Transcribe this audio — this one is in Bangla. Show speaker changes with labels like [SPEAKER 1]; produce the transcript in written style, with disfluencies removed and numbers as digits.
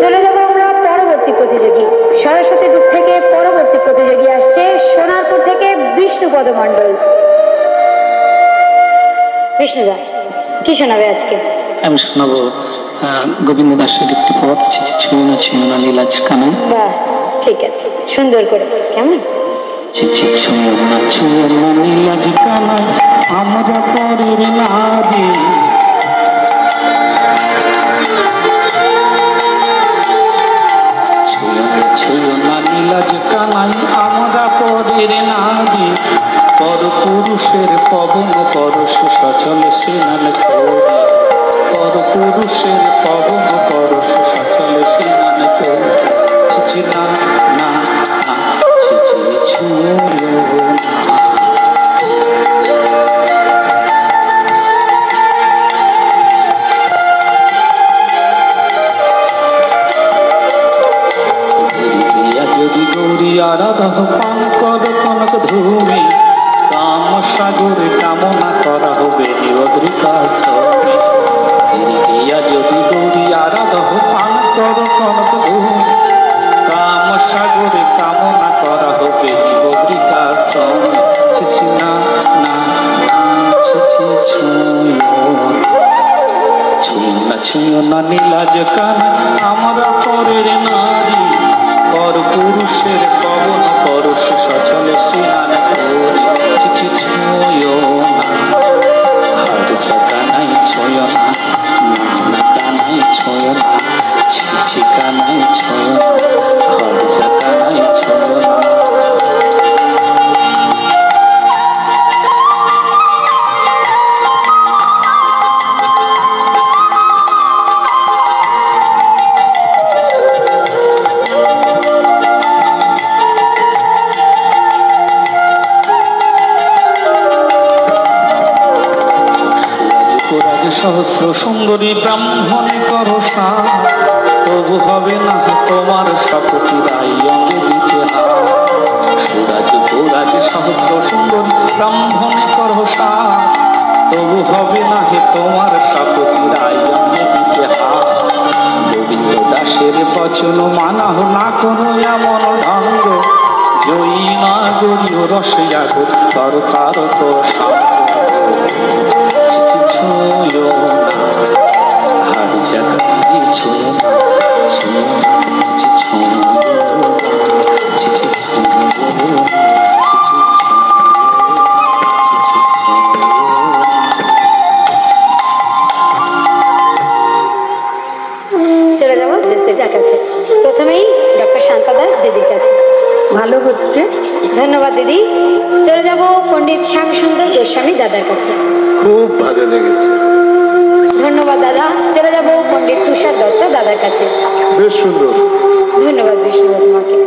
[SPEAKER 1] চলে যাবো আমরা পরবর্তী প্রতিযোগী। সরস্বতী দ্বীপ থেকে পরবর্তী প্রতিযোগী আসছে সোনারপুর থেকে বিষ্ণুপদ মণ্ডল। বিষ্ণুদা কি শোনাবে আজকে?
[SPEAKER 2] আমি শোনাবো গোবিন্দ দাসের একটি পদ, ছুঁয়ো না ছুঁয়ো না নীলাজ কানা।
[SPEAKER 1] বাহ, ঠিক আছে, সুন্দর করে। কেমন?
[SPEAKER 2] চিচি ছুঁয়ো না নীলাজ কানা, আমরা পরের নারী। ছুঁয়ো না নীলাজ কানাই, আমরা পরের নারী। পর পুরুষের পবন পরশ সচল স্নান করি। পর পুরুষের পবন পরশ সচল স্নান করি। চিচি না না না, চিচি ছুঁয়ো যদি গৌরিয়া রাধা পান কর কনক ধূমি। কাম সাগরে কামনা করা হবে নিরদ্রিকা শ্রমে। যদি গৌরিয়া রাধা পান কর কনক ধূমি। কাম সাগরে কামনা করা হবে নিরদ্রিকা শ্রমে। ছিছি না না, ছিছি ছুঁয়ো না নীলাজ কানা, আমরা পরের নারী। পর পুরুষের পবন পরশ সচল স্নান করি। চিচি ছুঁয়ো না, হাড় কানাই ছুঁয়ো না, না কানাই ছুঁয়ো না, চিচি কানাই ছুঁয়ো না, হাড় কানাই ছুঁয়ো না। সহস্র সুন্দরী ব্রাহ্মণে করো সার, তবু হবে না তোমার শপথিরাই অঙ্গে দিতে হার। সুরাজ গোরাজ সহস্র সুন্দরী ব্রাহ্মণে করো সার, তবু হবে না হে তোমার শপথিরাই অঙ্গে দিতে হার। গোবিন্দ দাসের বচন মানাহ না কোনো এমন ঢঙ্গ, জয়ী না গরিও রসিয়া কর তারক সাঙ্গ। ছুঁয়ো না, হাড় কানাই ছুঁয়ো না, ছুঁয়ো না, চিচি ছুঁয়ো না, চিচি ছুঁয়ো না, চিচি
[SPEAKER 1] চলে যাবো দিদির কাছে। প্রথমেই ডক্টর শান্তা দাস দিদির কাছে।
[SPEAKER 3] ভালো হচ্ছে,
[SPEAKER 1] ধন্যবাদ দিদি। চলে যাব পণ্ডিত শ্যামসুন্দর গোস্বামী দাদার কাছে।
[SPEAKER 4] খুব ভালো লেগেছে,
[SPEAKER 1] ধন্যবাদ দাদা। চলে যাব পণ্ডিত তুষার দত্ত দাদার কাছে।
[SPEAKER 4] বেশ সুন্দর।
[SPEAKER 1] ধন্যবাদ বিষ্ণু তোমাকে।